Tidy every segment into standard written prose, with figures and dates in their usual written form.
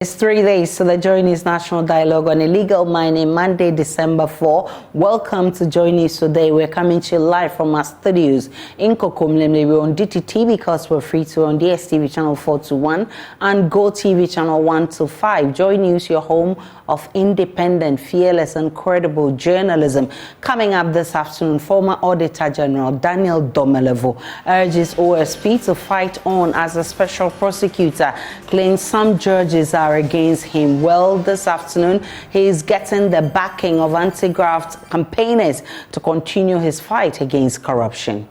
It's 3 days to the Joy News National Dialogue on illegal mining, Monday, December 4. Welcome to Joy News today. We're coming to you live from our studios in Domelevo on DTT because we're free to on DSTV channel 421 and Go TV channel 125. Joy News, your home of independent, fearless, and credible journalism. Coming up this afternoon, former Auditor General Daniel Domelevo urges OSP to fight on as a special prosecutor, claims some judges are against him. Well, this afternoon, he is getting the backing of anti-graft campaigners to continue his fight against corruption.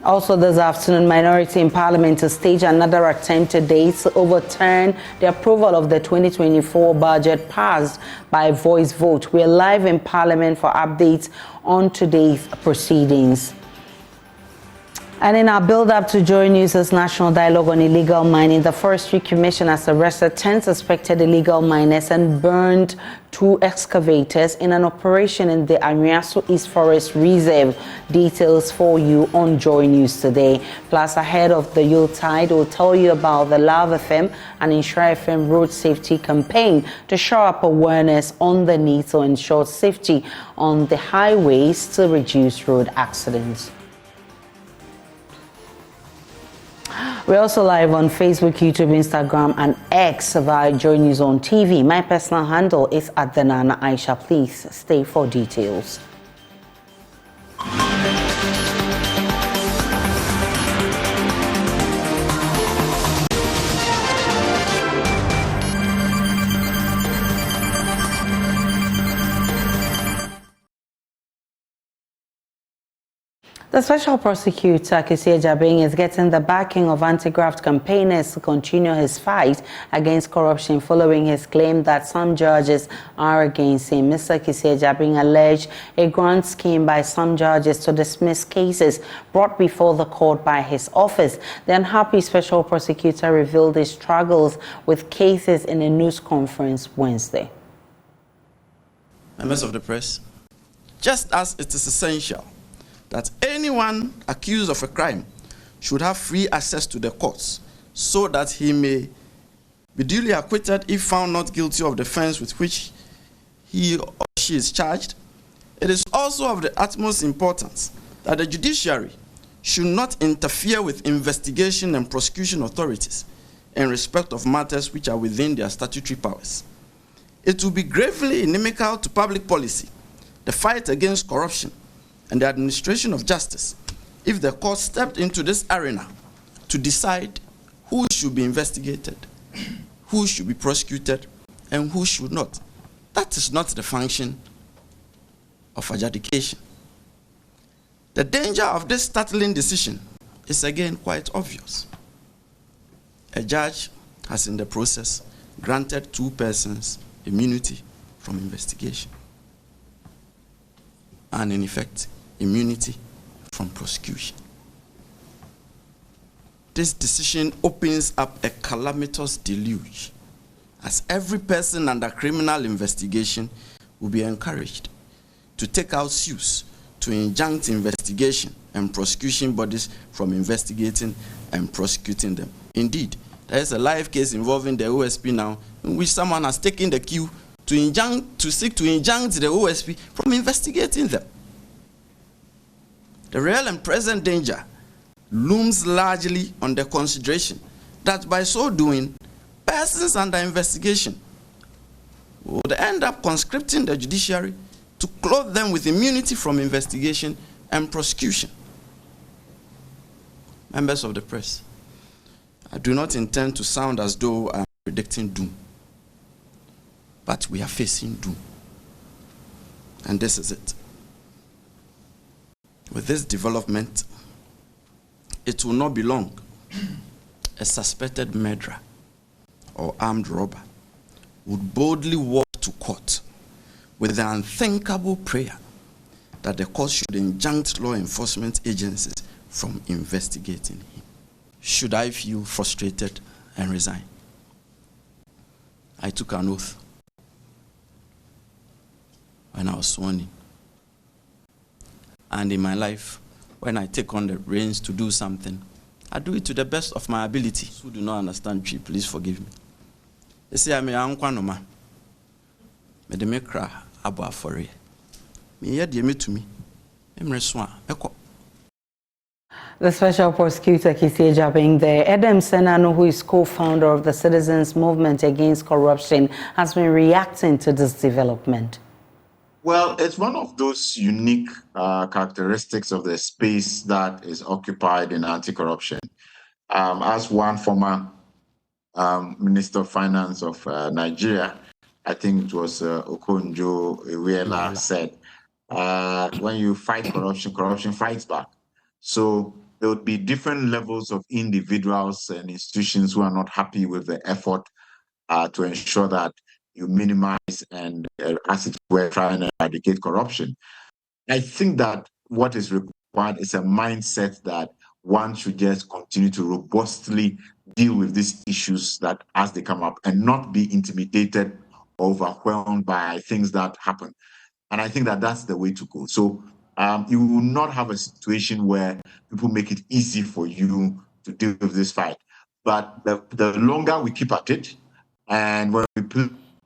Also this afternoon, minority in parliament to stage another attempt today to overturn the approval of the 2024 budget passed by voice vote. We're live in parliament for updates on today's proceedings. And in our build-up to Joy News' National Dialogue on illegal mining, the Forestry Commission has arrested 10 suspected illegal miners and burned 2 excavators in an operation in the Anwiaso East Forest Reserve. Details for you on Joy News today. Plus, ahead of the Yuletide, we'll tell you about the Love FM and Insure FM road safety campaign to show up awareness on the need to ensure safety on the highways to reduce road accidents. We're also live on Facebook, YouTube, Instagram, and X via Joy News on TV. My personal handle is @Nana Aisha. Please stay for details. The Special Prosecutor, Kisia Jabing, is getting the backing of anti-graft campaigners to continue his fight against corruption following his claim that some judges are against him. Mr. Kisia Jabing alleged a grand scheme by some judges to dismiss cases brought before the court by his office. The unhappy Special Prosecutor revealed his struggles with cases in a news conference Wednesday. Members of the press, just as it is essential that anyone accused of a crime should have free access to the courts so that he may be duly acquitted if found not guilty of the offense with which he or she is charged, it is also of the utmost importance that the judiciary should not interfere with investigation and prosecution authorities in respect of matters which are within their statutory powers. It will be gravely inimical to public policy, the fight against corruption, and the administration of justice if the court stepped into this arena to decide who should be investigated, who should be prosecuted, and who should not. That is not the function of adjudication. The danger of this startling decision is again quite obvious. A judge has in the process granted 2 persons immunity from investigation, and in effect, immunity from prosecution. This decision opens up a calamitous deluge, as every person under criminal investigation will be encouraged to take out suits to injunct investigation and prosecution bodies from investigating and prosecuting them. Indeed, there is a live case involving the OSP now, in which someone has taken the cue to seek to injunct the OSP from investigating them. The real and present danger looms largely on the consideration that by so doing, persons under investigation would end up conscripting the judiciary to clothe them with immunity from investigation and prosecution. Members of the press, I do not intend to sound as though I am predicting doom, but we are facing doom, and this is it. With this development, it will not be long. A suspected murderer or armed robber would boldly walk to court with the unthinkable prayer that the court should injunct law enforcement agencies from investigating him. Should I feel frustrated and resign? I took an oath when I was sworn in. And in my life, when I take on the reins to do something, I do it to the best of my ability. Who do not understand Tree, please forgive me. They say I'm a unkwanoma. Me de me cry abo afore. Me ye de me to me. Emre so a eko. The Special Prosecutor Kiseja being there. Adam Senano, who is co-founder of the Citizens Movement Against Corruption, has been reacting to this development. Well, it's one of those unique characteristics of the space that is occupied in anti-corruption. As one former Minister of Finance of Nigeria, I think it was Okonjo Iweala, said, when you fight corruption, corruption fights back. So there would be different levels of individuals and institutions who are not happy with the effort to ensure that you minimize and, as it were, try and eradicate corruption. I think that what is required is a mindset that one should just continue to robustly deal with these issues that as they come up and not be intimidated or overwhelmed by things that happen. And I think that that's the way to go. So you will not have a situation where people make it easy for you to deal with this fight. But the longer we keep at it, and when we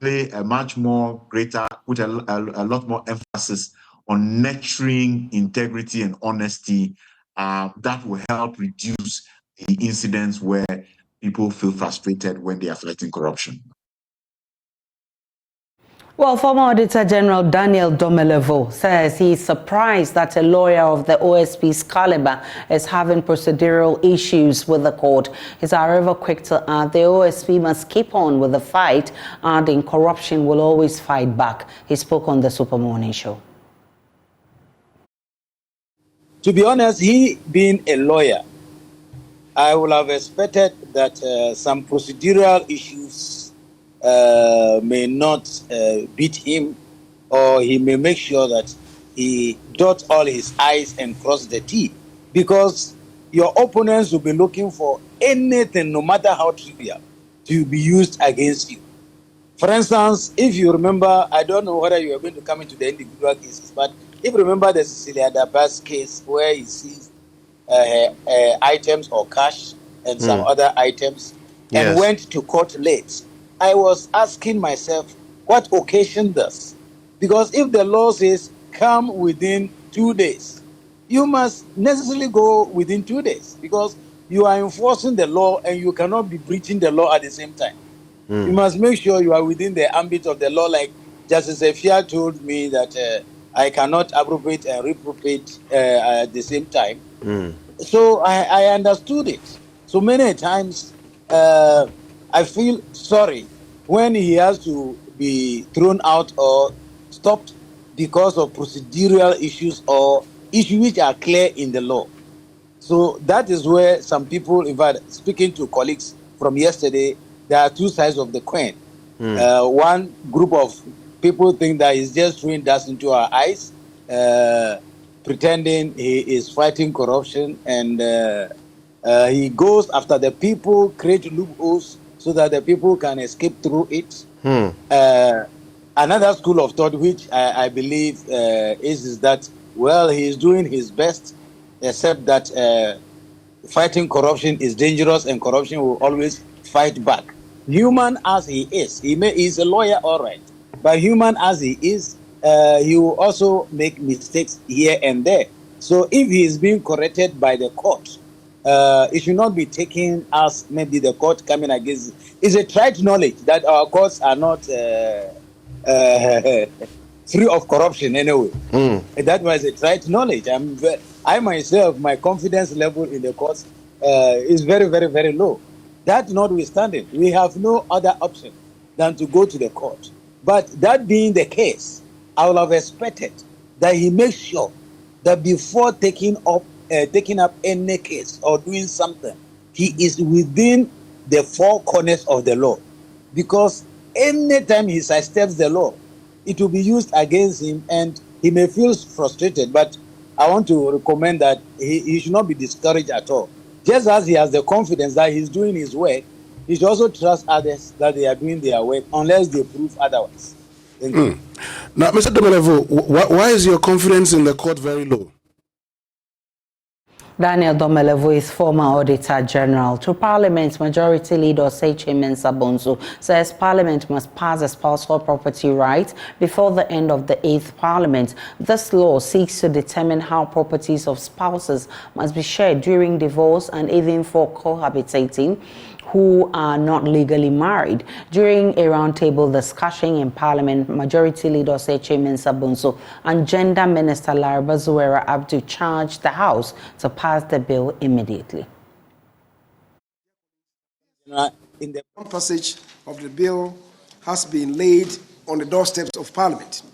play a much more greater, put a lot more emphasis on nurturing integrity and honesty, that will help reduce the incidents where people feel frustrated when they are fighting corruption. Well, former Auditor General Daniel Domelevo says he is surprised that a lawyer of the OSP's caliber is having procedural issues with the court. He's however quick to add the OSP must keep on with the fight, adding corruption will always fight back. He spoke on the Super Morning Show. To be honest, he being a lawyer, I would have expected that some procedural issues may not beat him, or he may make sure that he dots all his I's and cross the T, because your opponents will be looking for anything, no matter how trivial, to be used against you. For instance, if you remember, I don't know whether you are going to come into the individual cases, but if you remember the Cecilia Dabas case where he seized items or cash and some other items and went to court late, I was asking myself, what occasion this? Because if the law says come within 2 days, you must necessarily go within 2 days, because you are enforcing the law and you cannot be breaching the law at the same time. You must make sure you are within the ambit of the law. Like Justice Efia told me that I cannot appropriate and reappropriate at the same time. So I understood it. So many times I feel sorry when he has to be thrown out or stopped because of procedural issues or issues which are clear in the law. So that is where some people, in fact, speaking to colleagues from yesterday, there are two sides of the coin. One group of people think that he's just throwing dust into our eyes, pretending he is fighting corruption, and he goes after the people, create loopholes so that the people can escape through it. Another school of thought, which I believe is that, well, he is doing his best, except that fighting corruption is dangerous and corruption will always fight back. Human as he is, he's a lawyer, all right, but human as he is, he will also make mistakes here and there. So if he is being corrected by the court, it should not be taken as maybe the court coming against. It's a trite knowledge that our courts are not free of corruption anyway. That was a trite knowledge. I myself, my confidence level in the courts is very, very, very low. That notwithstanding, we have no other option than to go to the court. But that being the case, I would have expected that he makes sure that before taking up any case or doing something, he is within the four corners of the law. Because anytime he sidesteps the law, it will be used against him and he may feel frustrated. But I want to recommend that he should not be discouraged at all. Just as he has the confidence that he's doing his work, he should also trust others that they are doing their work unless they prove otherwise. Thank you. Now, Mr. Domelevo, why is your confidence in the court very low? Daniel Domelevo is former Auditor General. To Parliament, Majority Leader Osechi Mensah-Bonsu says Parliament must pass a spousal property right before the end of the 8th Parliament. This law seeks to determine how properties of spouses must be shared during divorce and even for cohabitating who are not legally married. During a roundtable discussion in Parliament, Majority Leader Osechi Mensah-Bonsu and Gender Minister Laraba Zuwaira Abdu charged the House to pass the bill immediately. In the passage of the bill has been laid on the doorsteps of Parliament.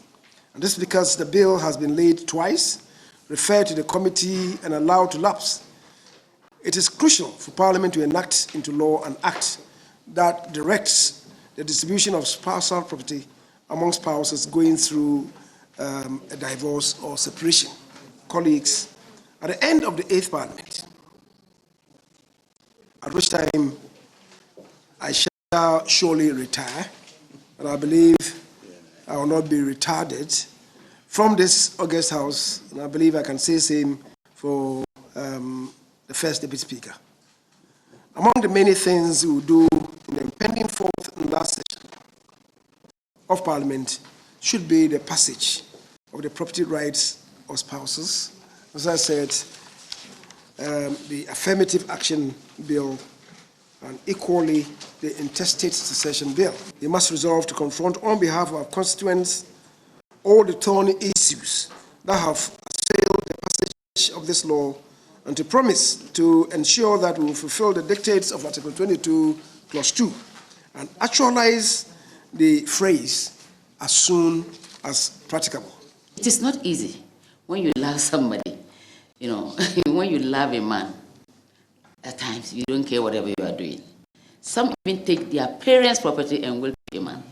And this is because the bill has been laid twice, referred to the committee and allowed to lapse. It is crucial for Parliament to enact into law an act that directs the distribution of spousal property among spouses going through a divorce or separation. Colleagues, at the end of the 8th Parliament, at which time I shall surely retire, and I believe I will not be retarded from this August House, and I believe I can say same for the first Deputy Speaker. Among the many things we will do in the impending 4th and last session of Parliament should be the passage of the property rights of spouses. As I said, the Affirmative Action Bill and equally the Intestate Succession Bill. We must resolve to confront on behalf of our constituents all the thorny issues that have assailed the passage of this law and to promise to ensure that we will fulfill the dictates of Article 22, Clause 2, and actualize the phrase as soon as practicable. It is not easy when you love somebody, when you love a man, at times you don't care whatever you are doing. Some even take their parents' property and will pay a man.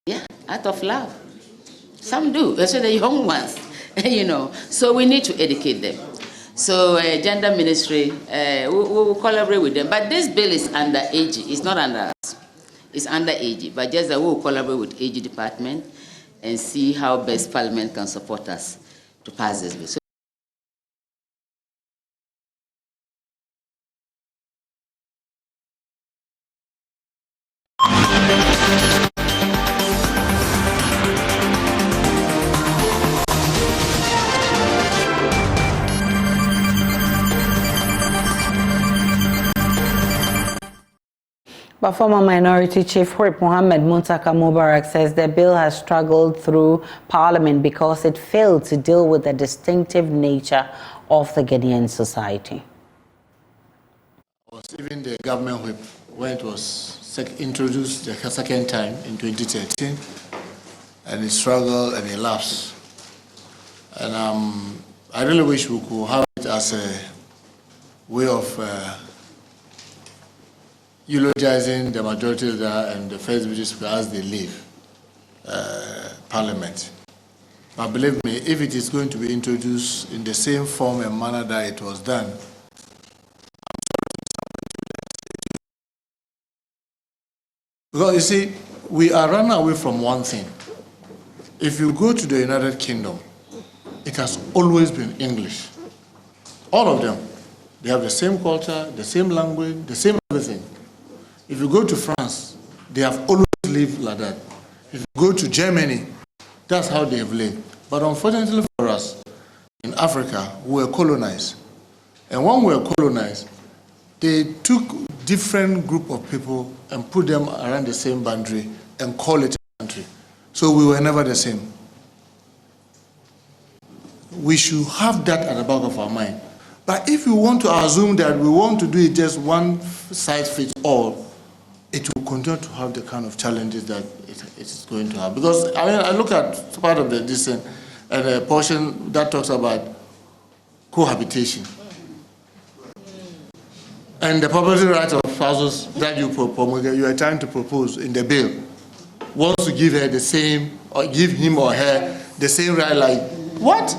Yeah, out of love. Some do, especially the young ones, So we need to educate them. So Gender Ministry, we will collaborate with them. But this bill is under AG. It's not under us. It's under AG. But just that we will collaborate with AG department and see how best Parliament can support us to pass this bill. So But former Minority Chief Whip Mohammed Muntaka Mubarak says the bill has struggled through Parliament because it failed to deal with the distinctive nature of the Ghanaian society. Even the government whip, when it was introduced the second time in 2013, and it struggled and it lapsed. And I really wish we could have it as a way of eulogizing the majority leader and the first British Speaker as they leave Parliament. But believe me, if it is going to be introduced in the same form and manner that it was done, because you see, we are running away from one thing. If you go to the United Kingdom, it has always been English. All of them. They have the same culture, the same language, the same everything. If you go to France, they have always lived like that. If you go to Germany, that's how they have lived. But unfortunately for us, in Africa, we were colonized. And when we were colonized, they took different group of people and put them around the same boundary and call it a country. So we were never the same. We should have that at the back of our mind. But if you want to assume that we want to do it just one size fits all, it will continue to have the kind of challenges that it is going to have. Because I look at part of the and a portion that talks about cohabitation. And the property rights of spouses that you are trying to propose in the bill wants to give her the same, or give him or her the same right, like, what?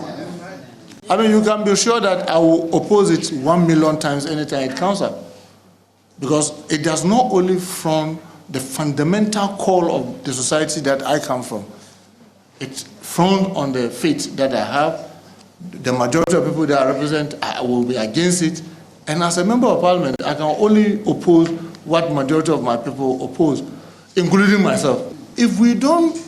I mean, you can be sure that I will oppose it 1 million times anytime it comes up. Because it does not only from the fundamental core of the society that I come from. It's from on the faith that I have, The majority of people that I represent will be against it. And as a member of parliament, I can only oppose what majority of my people oppose, including myself. If we don't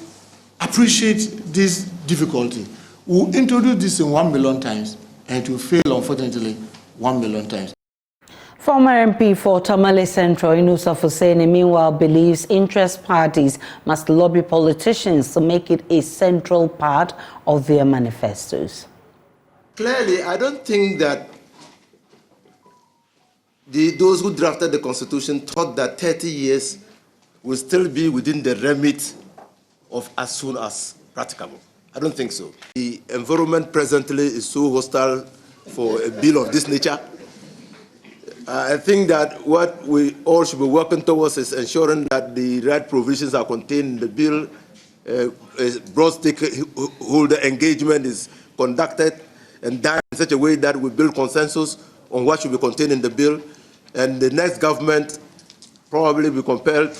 appreciate this difficulty, we'll introduce this in 1 million times, and it will fail, unfortunately, 1 million times. Former MP for Tamale Central, Inusa Fuseni, meanwhile believes interest parties must lobby politicians to make it a central part of their manifestos. Clearly, I don't think that those who drafted the Constitution thought that 30 years will still be within the remit of as soon as practicable. I don't think so. The environment presently is so hostile for a bill of this nature. I think that what we all should be working towards is ensuring that the right provisions are contained in the bill, broad stakeholder engagement is conducted and done in such a way that we build consensus on what should be contained in the bill, and the next government probably be compelled,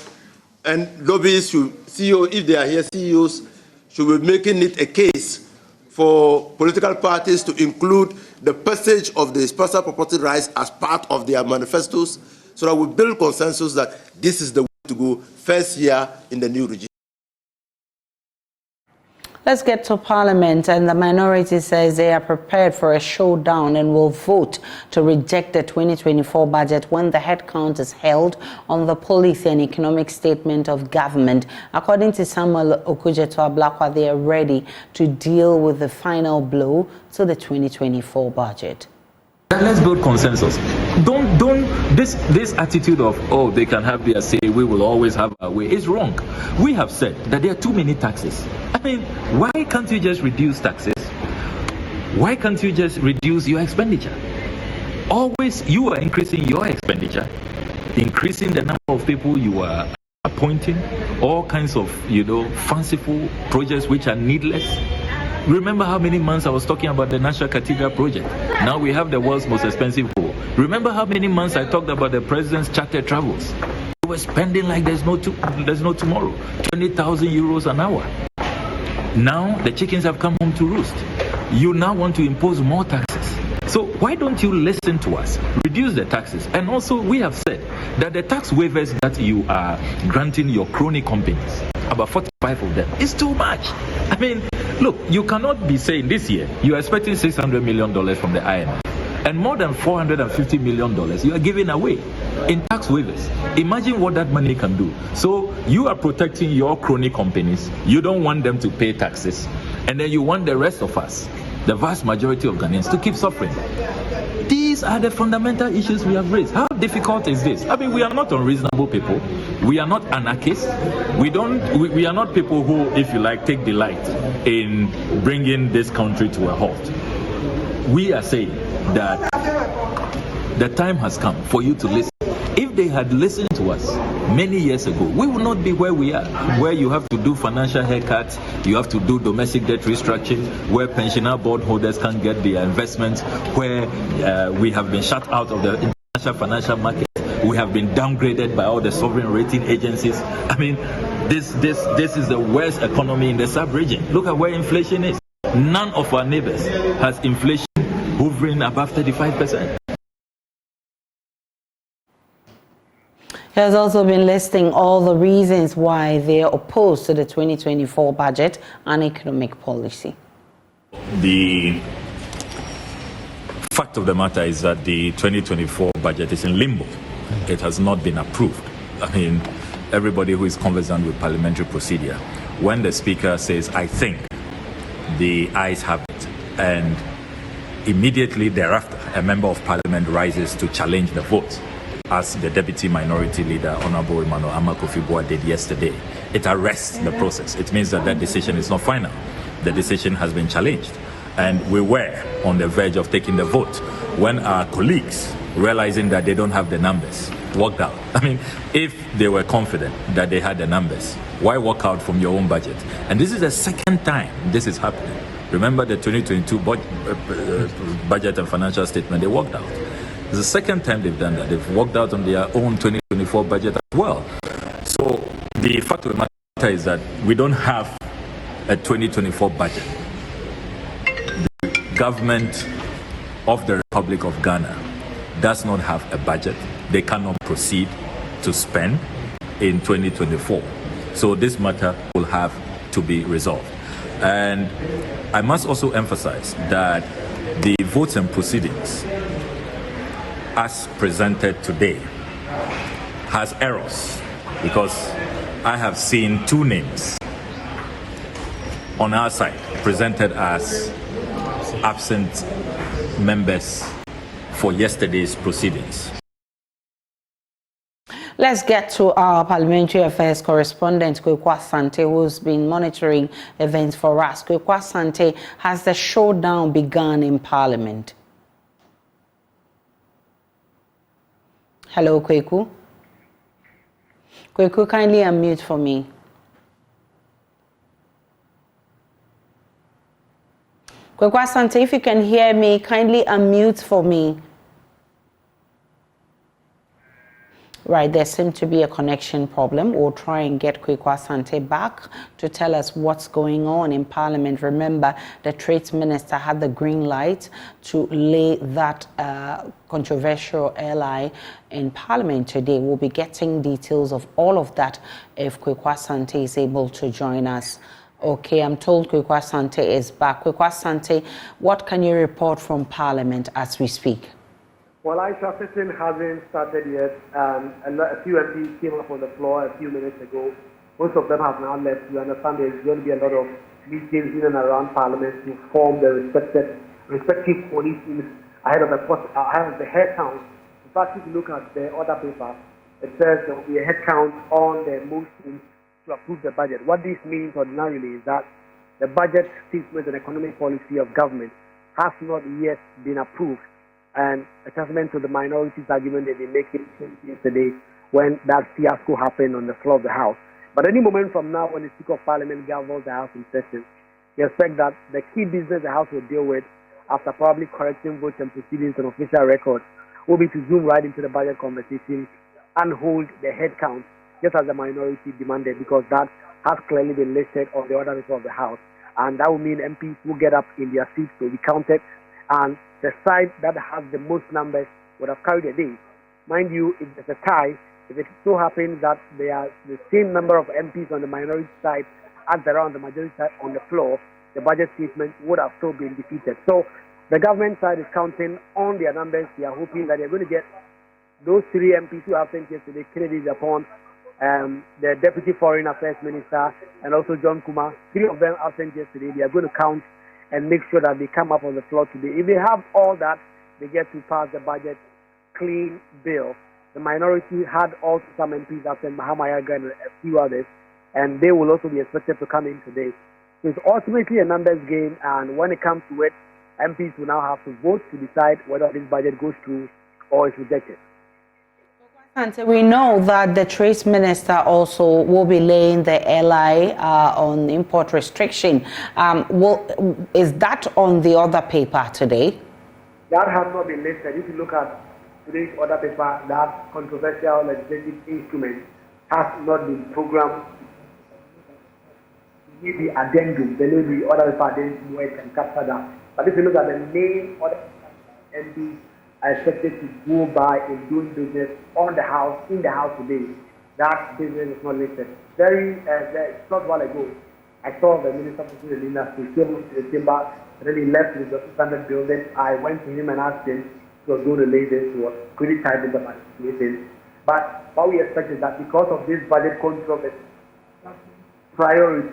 and lobbyists should, CEOs, if they are here, CEOs should be making it a case for political parties to include the passage of the personal property rights as part of their manifestos, so that we build consensus that this is the way to go first year in the new regime. Let's get to Parliament, and the minority says they are prepared for a showdown and will vote to reject the 2024 budget when the headcount is held on the policy and economic statement of government. According to Samuel Okudzeto-Ablakwa, they are ready to deal with the final blow to the 2024 budget. Let's build consensus. This attitude of, oh, they can have their say, we will always have our way, is wrong. We have said that there are too many taxes. I mean, why can't you just reduce taxes? Why can't you just reduce your expenditure? Always you are increasing your expenditure, increasing the number of people you are appointing, all kinds of, fanciful projects which are needless. Remember how many months I was talking about the National Cathedral project? Now we have the world's most expensive hall. Remember how many months I talked about the president's charter travels? We were spending like there's no tomorrow. 20,000 euros an hour. Now the chickens have come home to roost. You now want to impose more taxes. So why don't you listen to us? Reduce the taxes. And also we have said that the tax waivers that you are granting your crony companies, about 45 of them, is too much. I mean, look, you cannot be saying this year you are expecting $600 million from the IMF, and more than $450 million you are giving away in tax waivers. Imagine what that money can do. So you are protecting your crony companies. You don't want them to pay taxes, and then you want the rest of us, the vast majority of Ghanaians, to keep suffering. These are the fundamental issues we have raised. How difficult is this? I mean, we are not unreasonable people. We are not anarchists. We are not people who, if you like, take delight in bringing this country to a halt. We are saying that the time has come for you to listen. If they had listened to us many years ago, we would not be where we are, where you have to do financial haircuts, you have to do domestic debt restructuring, where pensioner board holders can't get their investments, where we have been shut out of the international financial market, we have been downgraded by all the sovereign rating agencies. I mean, this is the worst economy in the sub-region. Look at where inflation is. None of our neighbors has inflation hovering above 35%. He has also been listing all the reasons why they are opposed to the 2024 budget and economic policy. The fact of the matter is that the 2024 budget is in limbo. It has not been approved. I mean, everybody who is conversant with parliamentary procedure, when the speaker says, I think, the ayes have it, and immediately thereafter, a member of parliament rises to challenge the vote, as the deputy minority leader, Honorable Emmanuel Amakofi-Boa, did yesterday. It arrests the process. It means that decision is not final. The decision has been challenged. And we were on the verge of taking the vote when our colleagues, realizing that they don't have the numbers, walked out. I mean, if they were confident that they had the numbers, why walk out from your own budget? And this is the second time this is happening. Remember the 2022 budget and financial statement, they walked out. It's the second time they've done that. They've walked out on their own 2024 budget as well. So the fact of the matter is that we don't have a 2024 budget. The government of the Republic of Ghana does not have a budget. They cannot proceed to spend in 2024. So this matter will have to be resolved. And I must also emphasize that the votes and proceedings as presented today has errors, because I have seen two names on our side presented as absent members for yesterday's proceedings. Let's get to our parliamentary affairs correspondent, Kwekwa Sante, who's been monitoring events for us. Kwekwa Sante, has the showdown begun in Parliament? Hello, Kweku. Kweku, kindly unmute for me. Kwekwa Sante, if you can hear me, kindly unmute for me. Right, there seemed to be a connection problem. We'll try and get Kwekwa Sante back to tell us what's going on in Parliament. Remember, the Trade Minister had the green light to lay that controversial LI in Parliament today. We'll be getting details of all of that if Kwekwa Sante is able to join us. Okay, I'm told Kwekwa Sante is back. Kwekwa Sante, what can you report from Parliament as we speak? Well, session hasn't started yet. A few MPs came up on the floor a few minutes ago. Most of them have now left. You understand there's going to be a lot of meetings in and around Parliament to form the respective coalitions ahead of the head count. In fact, if you look at the other paper, it says there will be a head count on the motion to approve the budget. What this means ordinarily is that the budget statement and economic policy of government has not yet been approved. And a testament to the minority's argument they've been making since yesterday when that fiasco happened on the floor of the House. But any moment from now, when the Speaker of Parliament gavels the House in session, we expect that the key business the House will deal with, after probably correcting votes and proceedings on official records, will be to zoom right into the budget conversation and hold the head count, just as the minority demanded, because that has clearly been listed on the order of the House. And that will mean MPs will get up in their seats to be counted, and the side that has the most numbers would have carried the day. Mind you, if there's a tie, if it so happens that they are the same number of MPs on the minority side as around the majority side on the floor, the budget statement would have still been defeated. So the government side is counting on their numbers. They are hoping that they're going to get those three MPs who absent yesterday credits upon the Deputy Foreign Affairs Minister and also John Kumar. Three of them absent yesterday. They are going to count and make sure that they come up on the floor today. If they have all that, they get to pass the budget clean bill. The minority had also some MPs after Mahamayaga and a few others, and they will also be expected to come in today. So it's ultimately a numbers game, and when it comes to it, MPs will now have to vote to decide whether this budget goes through or is rejected. We know that the Trade Minister also will be laying the LI on import restriction. Is that on the other paper today? That has not been listed. If you look at today's other paper, that controversial legislative instrument has not been programmed. The addendum, the other paper addendum where it can capture that. But if you look at the main other MPs are expected to go by in doing business in the house today, that business is not listed. Very short while ago, I saw the Minister of Finance to came to the chamber, and then he left with the standard building. I went to him and asked him if he was going to lay this to pretty tight in the situation. But what we expect is that because of this budget controversy, priority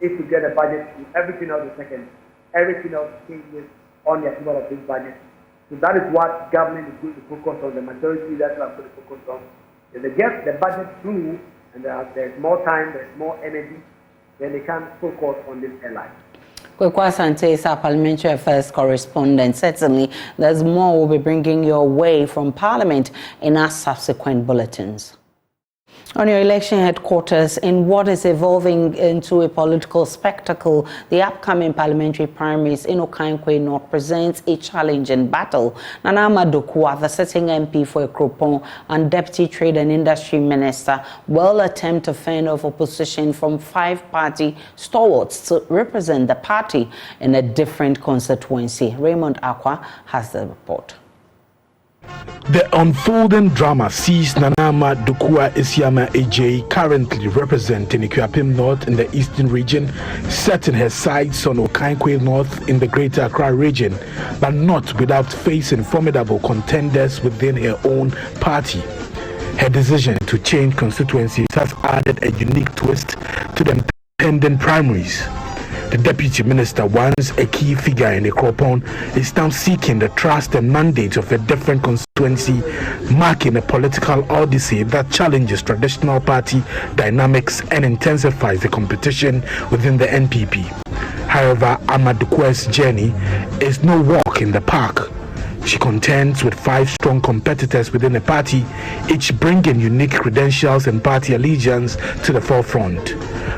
is to get a budget to everything else the second. Everything else changes on the approval of this budget. So that is what government is going to focus on. The majority that's what I'm going to focus on. If they get the budget through and there's more time, there's more energy, then they can focus on this LI. Kwekwa Sante is our parliamentary affairs correspondent. Certainly, there's more we'll be bringing your way from Parliament in our subsequent bulletins. On your election headquarters, in what is evolving into a political spectacle, the upcoming parliamentary primaries in Okankwe North presents a challenging battle. Nana Dokua, the sitting MP for Ekropon and Deputy Trade and Industry Minister, will attempt to fend off opposition from 5-party stalwarts to represent the party in a different constituency. Raymond Akwa has the report. The unfolding drama sees Nanama Dukua Isiama AJ, currently representing Ikuapem North in the eastern region, setting her sights on Okankwe North in the Greater Accra region, but not without facing formidable contenders within her own party. Her decision to change constituencies has added a unique twist to the pending primaries. The deputy minister, once a key figure in the Ekropon, is now seeking the trust and mandate of a different constituency, marking a political odyssey that challenges traditional party dynamics and intensifies the competition within the NPP. However, Amadukue's journey is no walk in the park. She contends with 5 strong competitors within the party, each bringing unique credentials and party allegiance to the forefront.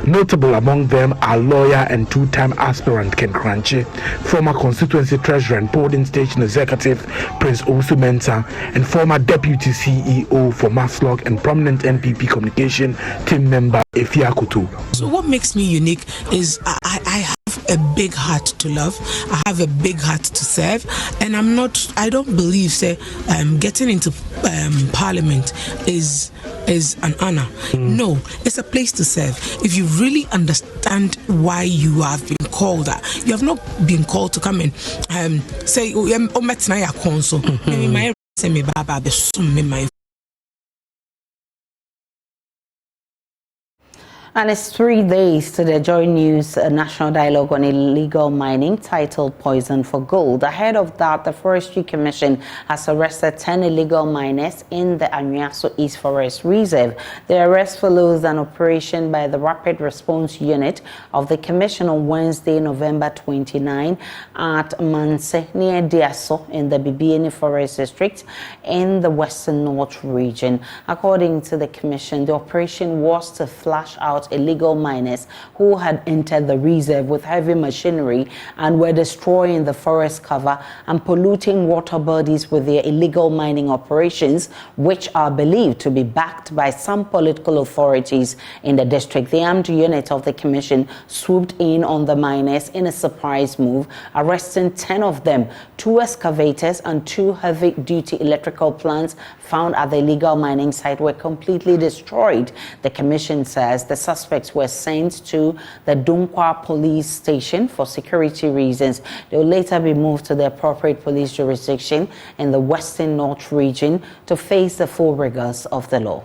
Notable among them are lawyer and 2-time aspirant Ken Kranche, former constituency treasurer and polling station executive Prince Osu Mensah, and former deputy CEO for Maslog and prominent NPP communication team member Efia Kutu. So what makes me unique is I have a big heart to love. I have a big heart to serve, and I don't believe getting into parliament is an honor. No, it's a place to serve. If you really understand why you have been called, you have not been called to come and say, And it's 3 days to the Joy News National Dialogue on Illegal Mining titled Poison for Gold. Ahead of that, the Forestry Commission has arrested 10 illegal miners in the Anyaso East Forest Reserve. The arrest follows an operation by the Rapid Response Unit of the Commission on Wednesday, November 29 at Manse near Diaso in the Bibiani Forest District in the Western North region. According to the Commission, the operation was to flush out illegal miners who had entered the reserve with heavy machinery and were destroying the forest cover and polluting water bodies with their illegal mining operations, which are believed to be backed by some political authorities in the district. The armed unit of the Commission swooped in on the miners in a surprise move, arresting 10 of them. 2 excavators and 2 heavy-duty electrical plants found at the illegal mining site were completely destroyed. The Commission says the suspects were sent to the Dunkwa police station for security reasons. They will later be moved to the appropriate police jurisdiction in the Western North region to face the full rigors of the law.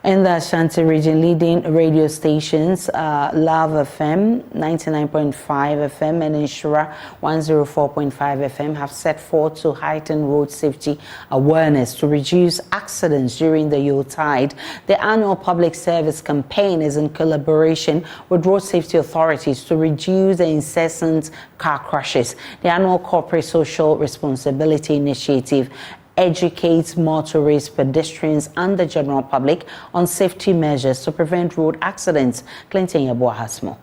In the Ashanti region, leading radio stations, Love FM 99.5 FM and Inshura 104.5 FM have set forth to heighten road safety awareness to reduce accidents during the Yuletide. The annual public service campaign is in collaboration with road safety authorities to reduce the incessant car crashes. The annual corporate social responsibility initiative educates motorists, pedestrians, and the general public on safety measures to prevent road accidents. Clinton Yabua has more.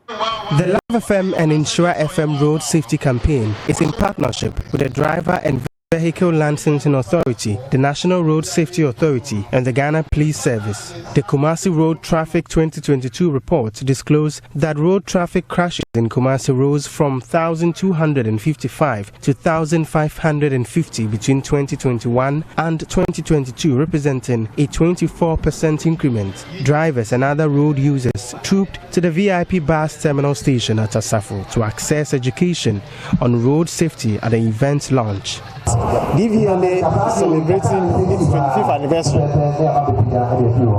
The Love FM and Insure FM Road Safety Campaign is in partnership with the Driver and Vehicle Licensing Authority, the National Road Safety Authority, and the Ghana Police Service. The Kumasi Road Traffic 2022 report disclosed that road traffic crashes in Kumasi rose from 1,255 to 1,550 between 2021 and 2022, representing a 24% increment. Drivers and other road users trooped to the VIP bus terminal station at Asafo to access education on road safety at the event's launch. DVLA is celebrating its 25th anniversary,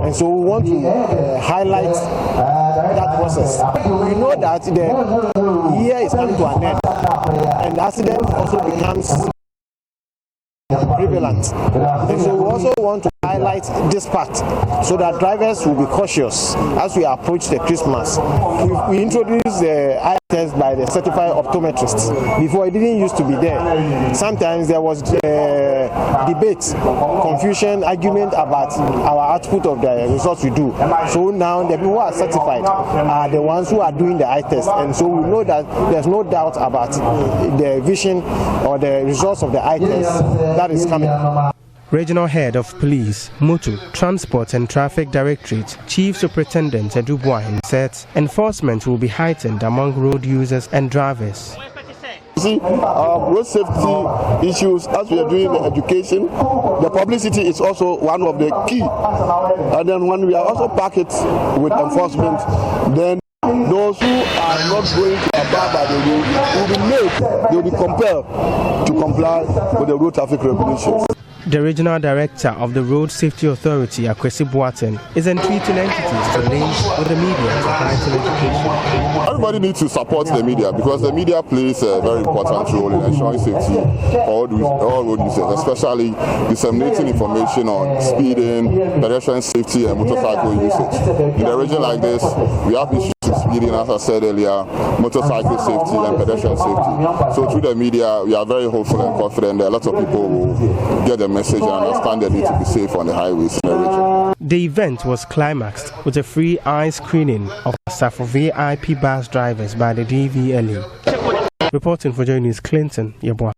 and so we want to highlight that process. We know that the year is coming to an end, and accident also becomes prevalent, and so we also want to highlight highlight this part so that drivers will be cautious as we approach the Christmas. We introduced the eye test by the certified optometrists. Before, it didn't used to be there. Sometimes there was debate, confusion, argument about our output of the results we do. So now the people who are certified are the ones who are doing the eye test, and so we know that there's no doubt about the vision or the results of the eye test that is coming. Regional Head of Police, Motor, Transport and Traffic Directorate, Chief Superintendent Edu Boahen said enforcement will be heightened among road users and drivers. You see, road safety issues, as we are doing the education, the publicity is also one of the key. And then when we are also pack it with enforcement, then those who are not going to abide by the rule will be made, they will be compelled to comply with the road traffic regulations. The Regional Director of the Road Safety Authority, Akwesi Boateng, is entreating entities to link with the media to heighten education. Everybody needs to support the media because the media plays a very important role in ensuring safety for all road users, especially disseminating information on speeding, pedestrian safety and motorcycle usage. In a region like this, we have issues with speeding, as I said earlier, motorcycle safety and pedestrian safety. So through the media, we are very hopeful and confident that a lot of people will get the message and understand the need to be safe on the highways in the region. The event was climaxed with a free eye screening of staff for VIP bus drivers by the DVLA. Reporting for Joy News, Clinton Yeboah.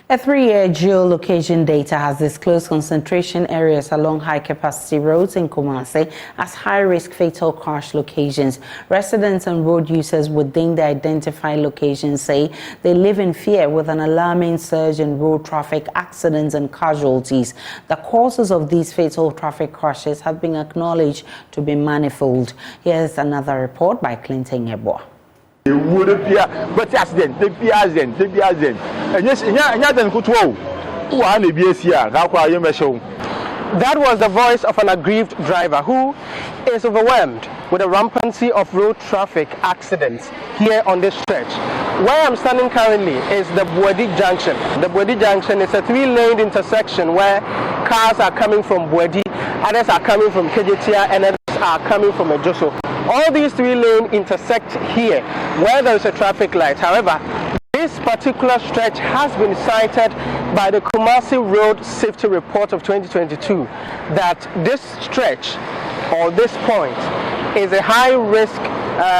A 3-year geolocation data has disclosed concentration areas along high-capacity roads in Kumasi as high-risk fatal crash locations. Residents and road users within the identified locations say they live in fear with an alarming surge in road traffic accidents and casualties. The causes of these fatal traffic crashes have been acknowledged to be manifold. Here's another report by Clinton Yeboah. That was the voice of an aggrieved driver who is overwhelmed with the rampancy of road traffic accidents here on this stretch. Where I'm standing currently is the Buedi Junction. The Buedi Junction is a 3-lane intersection where cars are coming from Buedi, others are coming from Kejetia, and others are coming from Ejoso. All these 3-lanes intersect here where there is a traffic light. However, this particular stretch has been cited by the Kumasi Road Safety Report of 2022 that this stretch or this point is a high-risk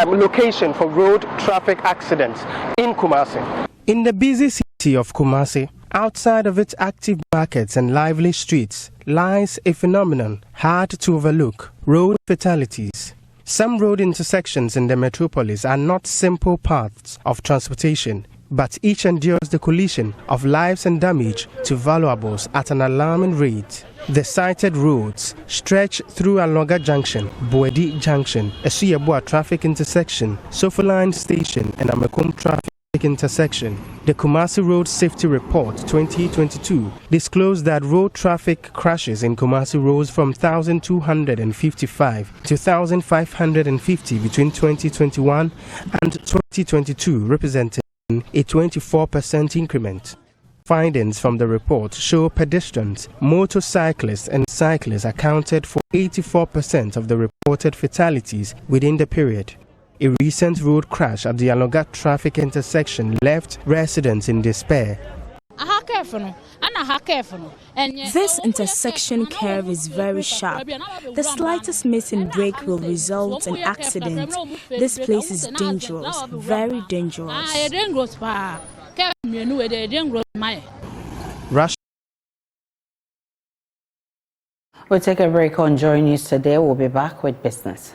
location for road traffic accidents in Kumasi. In the busy city of Kumasi, outside of its active markets and lively streets, lies a phenomenon hard to overlook: road fatalities. Some road intersections in the metropolis are not simple paths of transportation, but each endures the collision of lives and damage to valuables at an alarming rate. The cited roads stretch through Aloga Junction, Buedi Junction, Esuyabua traffic intersection, Sofaline Station, and Amekum traffic intersection. The Kumasi Road Safety Report 2022 disclosed that road traffic crashes in Kumasi rose from 1,255 to 1,550 between 2021 and 2022, representing a 24% increment. Findings from the report show pedestrians, motorcyclists and cyclists accounted for 84% of the reported fatalities within the period. A recent road crash at the Aloga traffic intersection left residents in despair. This intersection curve is very sharp. The slightest miss in brake will result in accident. This place is dangerous, very dangerous. We'll take a break on Joy News today. We'll be back with business.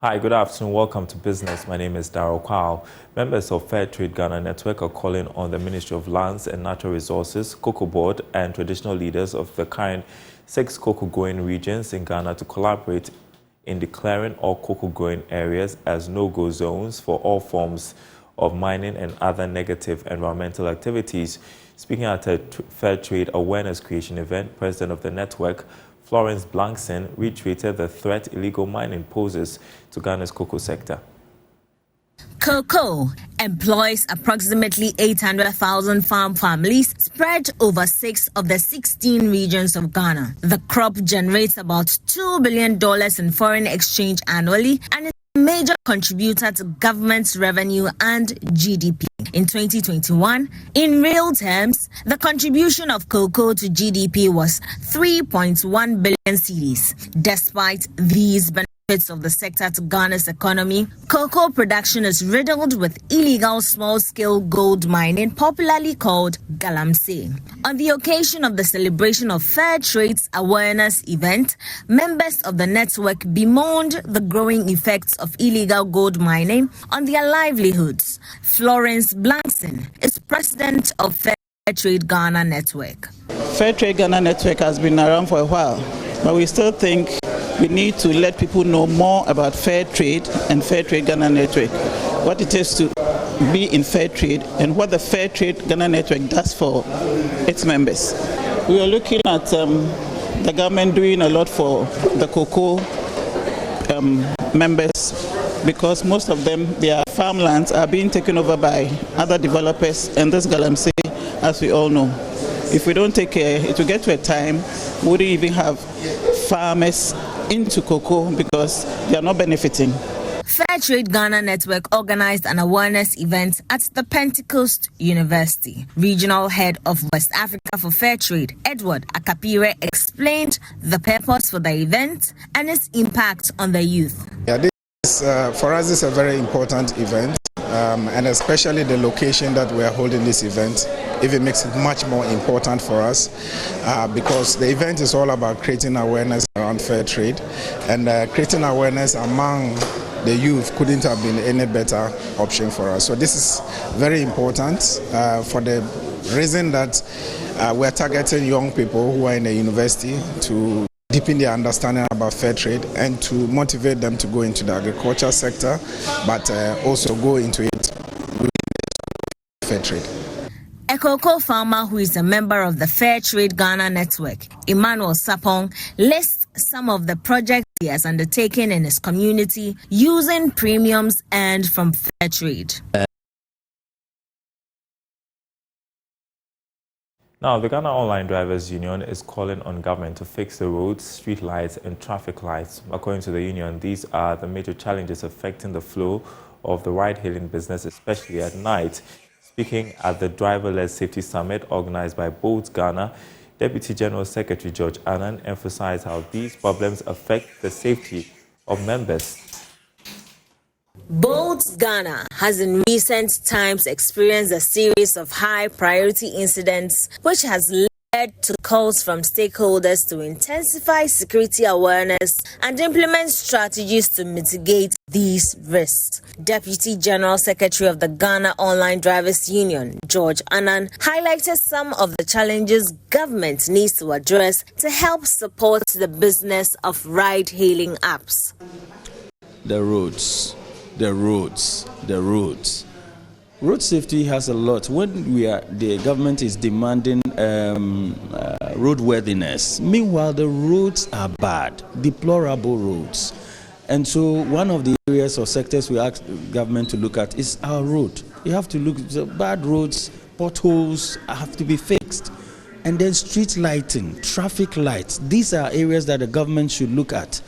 Hi, good afternoon. Welcome to Business. My name is Darryl Kwao. Members of Fair Trade Ghana Network are calling on the Ministry of Lands and Natural Resources, Cocoa Board, and traditional leaders of the current 6 cocoa-growing regions in Ghana to collaborate in declaring all cocoa-growing areas as no-go zones for all forms of mining and other negative environmental activities. Speaking at a Fair Trade Awareness Creation event, President of the network, Florence Blankson, reiterated the threat illegal mining poses to Ghana's cocoa sector. Cocoa employs approximately 800,000 farm families spread over 6 of the 16 regions of Ghana. The crop generates about $2 billion in foreign exchange annually and is a major contributor to government's revenue and GDP. In 2021, in real terms, the contribution of cocoa to GDP was 3.1 billion cedis. Despite these benefits of the sector to Ghana's economy, cocoa production is riddled with illegal small-scale gold mining, popularly called galamsey. On the occasion of the celebration of Fair Trade's awareness event, members of the network bemoaned the growing effects of illegal gold mining on their livelihoods. Florence Blankson is president of Fair Trade Ghana Network. Fair Trade Ghana Network has been around for a while, but we still think we need to let people know more about fair trade and Fair Trade Ghana Network, what it is to be in fair trade and what the Fair Trade Ghana Network does for its members. We are looking at the government doing a lot for the cocoa members, because most of them, their farmlands are being taken over by other developers, and this galamsey, as we all know, if we don't take care, it will get to a time we wouldn't even have farmers into cocoa because they are not benefiting. Fair Trade Ghana Network organized an awareness event at the Pentecost University. Regional head of West Africa for Fair Trade, Edward Akapire, explained the purpose for the event and its impact on the youth. Yeah, this, for us, is a very important event, and especially the location that we are holding this event. If it makes it much more important for us, because the event is all about creating awareness around fair trade, and creating awareness among the youth couldn't have been any better option for us. So this is very important for the reason that we're targeting young people who are in the university to deepen their understanding about fair trade and to motivate them to go into the agriculture sector, but also go into it with fair trade. A cocoa farmer who is a member of the Fair Trade Ghana Network, Emmanuel Sapong, lists some of the projects he has undertaken in his community using premiums earned from fair trade. Now, the Ghana Online Drivers Union is calling on government to fix the roads, street lights and traffic lights. According to the union, these are the major challenges affecting the flow of the ride-hailing business, especially at night. Speaking at the Driver-led Safety Summit organized by Bolt Ghana, Deputy General Secretary George Annan emphasized how these problems affect the safety of members. Bolt Ghana has in recent times experienced a series of high-priority incidents, which has led to calls from stakeholders to intensify security awareness and implement strategies to mitigate these risks. Deputy General Secretary of the Ghana Online Drivers Union, George Annan, highlighted some of the challenges government needs to address to help support the business of ride-hailing apps. The roads. Road safety has a lot. When the government is demanding roadworthiness, meanwhile the roads are bad, deplorable roads. And so one of the areas or sectors we ask government to look at is our road. You have to look at the bad roads, potholes have to be fixed. And then street lighting, traffic lights, these are areas that the government should look at.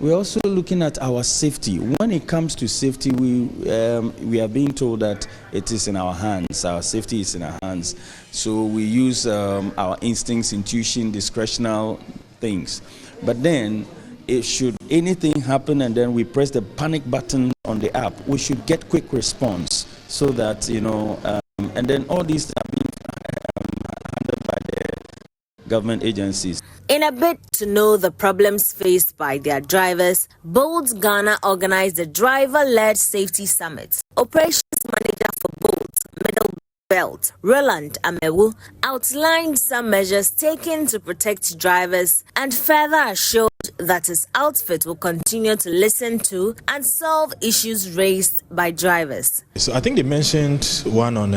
We're also looking at our safety. When it comes to safety, we are being told that it is in our hands. Our safety is in our hands. So we use our instincts, intuition, discretional things. But then, should anything happen and then we press the panic button on the app, we should get quick response so that, and then all these are being handled by the government agencies. In a bid to know the problems faced by their drivers, Bolt Ghana organized a driver-led safety summit. Operations Manager for Bolt, Middle Belt, Roland Amewu, outlined some measures taken to protect drivers and further assured that his outfit will continue to listen to and solve issues raised by drivers. So I think they mentioned one on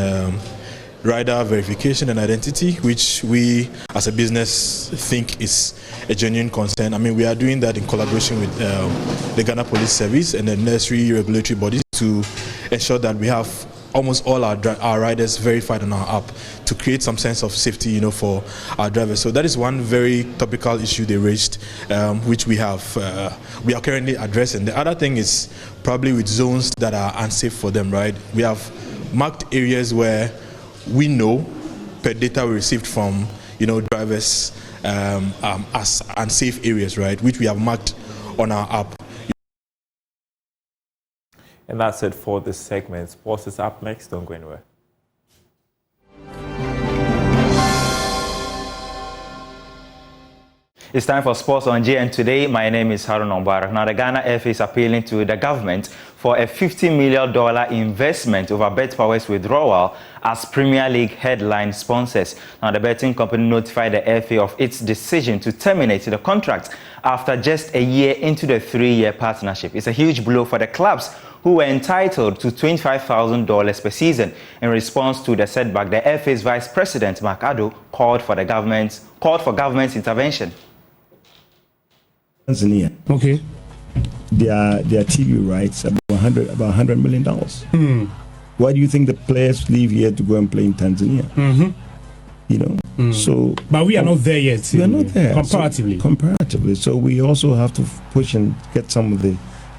rider verification and identity, which we as a business think is a genuine concern. I mean, we are doing that in collaboration with the Ghana Police Service and the necessary regulatory bodies to ensure that we have almost all our riders verified on our app to create some sense of safety, for our drivers. So that is one very topical issue they raised, which we are currently addressing. The other thing is probably with zones that are unsafe for them, right? We have marked areas where we know per data we received from, drivers as unsafe areas, right? Which we have marked on our app. And that's it for this segment. Sports is up next. Don't go anywhere. It's time for sports on GN today. My name is Harun Ombarak. Now, the Ghana FA is appealing to the government for a $50 million investment over BetPower's withdrawal as Premier League headline sponsors. Now, the betting company notified the FA of its decision to terminate the contract after just a year into the 3-year partnership. It's a huge blow for the clubs who were entitled to $25,000 per season. In response to the setback, the FA's Vice President, Mark Addo, called for government intervention. Tanzania. Okay. Their TV rights about $100 million. Why do you think the players leave here to go and play in Tanzania? So. But we are not there yet. We are not there. Comparatively. Comparatively. So we also have to push and get some of the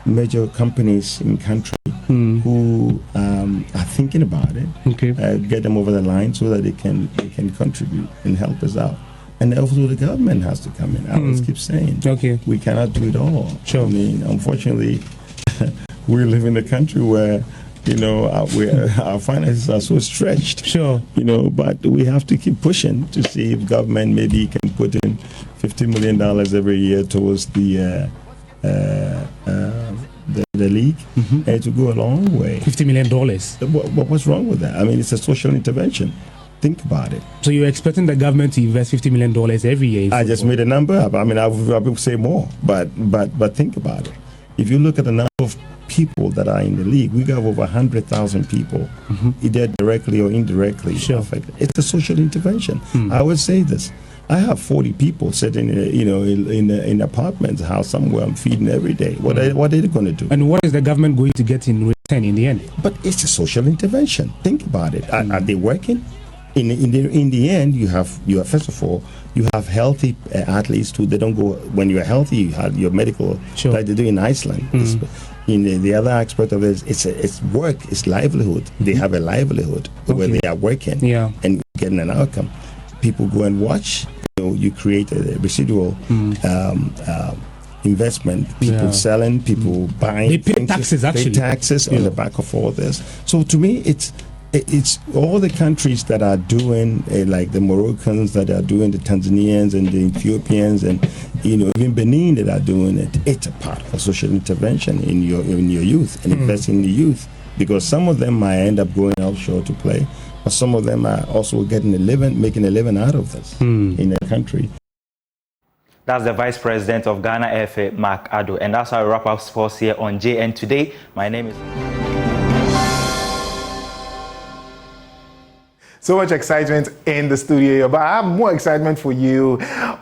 major companies in country who are thinking about it. Okay. Get them over the line so that they can contribute and help us out. And also the government has to come in. I always keep saying, we cannot do it all. Sure. I mean, unfortunately, we live in a country where, our finances are so stretched. Sure. But we have to keep pushing to see if government maybe can put in $50 million every year towards the league, and to go a long way. $50 million. What's wrong with that? I mean, it's a social intervention. Think about it. So you're expecting the government to invest $50 million every year? I just made a number up. I mean, I would say more, but think about it. If you look at the number of people that are in the league, we got over 100,000 people, either directly or indirectly affected. It's a social intervention. I would say this. I have 40 people sitting, in apartments, house somewhere. I'm feeding every day. What are they going to do? And what is the government going to get in return in the end? But it's a social intervention. Think about it. Are they working? In the end, you have first of all, you have healthy athletes who they don't go when you're healthy. You have your medical, like they do in Iceland. In the other aspect of it, it's work, it's livelihood. They have a livelihood where they are working and getting an outcome. People go and watch. You create a residual investment. People selling, people buying. They pay taxes actually. Pay taxes on the back of all this. So to me, it's all the countries that are doing, like the Moroccans that are doing, the Tanzanians and the Ethiopians, and even Benin that are doing it. It's a part of social intervention in your youth and investing in the youth, because some of them might end up going offshore to play, but some of them are also making a living out of this in their country. That's the Vice President of Ghana FA, Mark Addo, and that's how we wrap up sports here on JN Today. My name is. So much excitement in the studio, but I have more excitement for you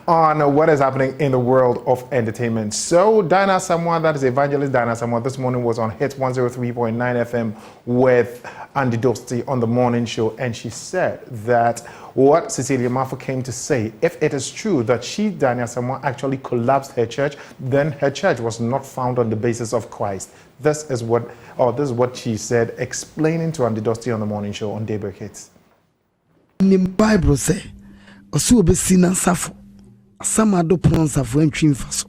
on what is happening in the world of entertainment. So Dinah Samoa, that is Evangelist Dinah Samoa, this morning was on Hits 103.9 FM with Andy Dosty on the morning show, and she said that what Cecilia Mafo came to say, if it is true that she, Dinah Samoa, actually collapsed her church, then her church was not found on the basis of Christ. This is what she said, explaining to Andy Dosty on the morning show on Daybreak Hits. In Bible say, "Osu obesi na nsafo, asama do pon nsafo antwi mfaso."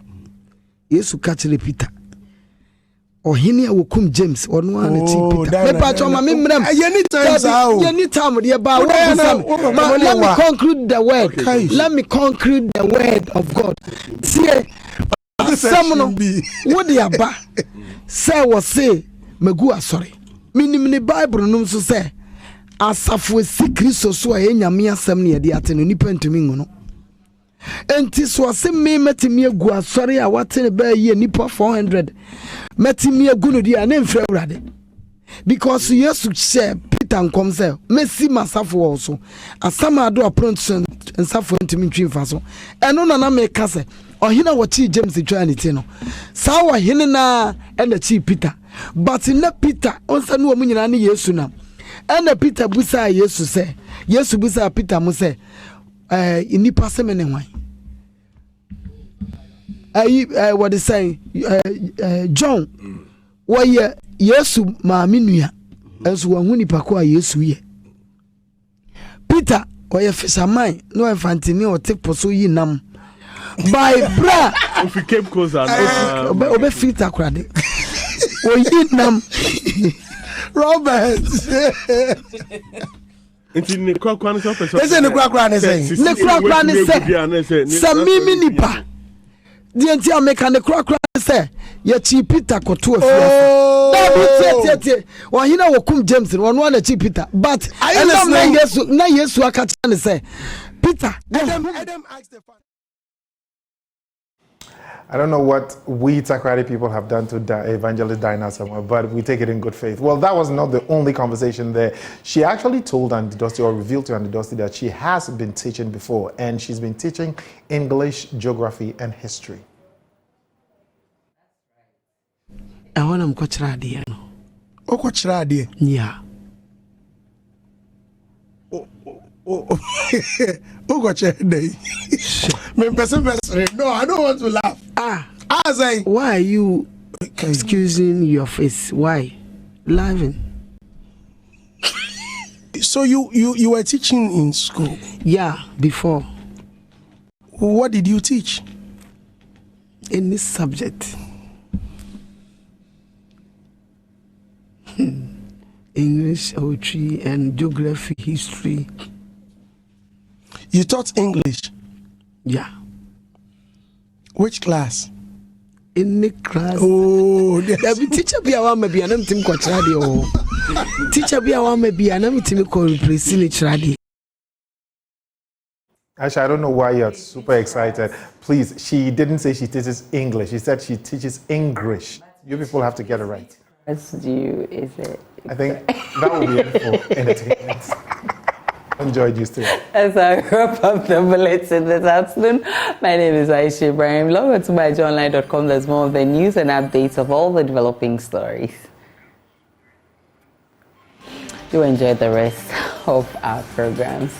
Yesu ka kire Peter. Ohini awokum James, onu an ti Peter. Me pa choma me mrem. Anytime dey ba let me conclude the word. Let me conclude the word of God. See, asamono wo dey aba. Say what say, megu asori. Minimini Bible num so say asafo si Kristo so enyame asem ne yede ate no nipa ntumi ngo no enti so asem me metimi agu asori a wate ne ba yi nipa 400 metimi agu no dia na mfra urade because yesu share Peter nkom say mesi masafo also asama do apronto nsafo ntumi ntwi mfa so eno na me ka say ɔhene wɔkyi James twa ne ti no saa ɔhene na ɛna chi Peter but na Peter onsa no mu nyina ne Yesu nam ɛna Peter busa Yesu sɛ Yesu busa Peter mo sɛ nipa sɛ me ne hwan what they say John wɔyɛ Yesu maame nua enso wɔn nipa ko a Yesu yɛ Peter wɔyɛ fisherman no infantini o take poso yi nam by bra if we came closer obe filter krade o yi nam Robert Inti ne kwa ne so person ese ne kwa ne say ne kwa ne say samimi nipa di enti ameka ne kwa ne say ye chi Peter koto afia da bi tie wahina wokum James no na chi Peter but na Yesu aka cha ne say Peter Adam asked the I don't know what we Takoradi people have done to Evangelist Dinah Samoa, but we take it in good faith. Well, that was not the only conversation there. She actually told Andy Dusty, or revealed to Andy Dusty, that she has been teaching before, and she's been teaching English, geography, and history. I want to Kochradia. Oh, Kochradia? Yeah. Oh, Kochradia. No, I don't want to laugh. Why are you excusing your face? Why? Laughing. So you were teaching in school? Yeah, before. What did you teach? Any subject. English, poetry, and geography, history. You taught English? Yeah. Which class? In the class. Oh, teacher be a maybe an team coach radio. Teacher be a maybe an team called Priscilla Radio. Actually, I don't know why you're super excited. Please, she didn't say she teaches English. She said she teaches English. You people have to get it right. That's due, is it? I think that will be it for entertainment. Enjoyed you still. As I wrap up the bulletin this afternoon, my name is Aisha Ibrahim. Log on to myjournline.com. There's more of the news and updates of all the developing stories. Do enjoy the rest of our programs.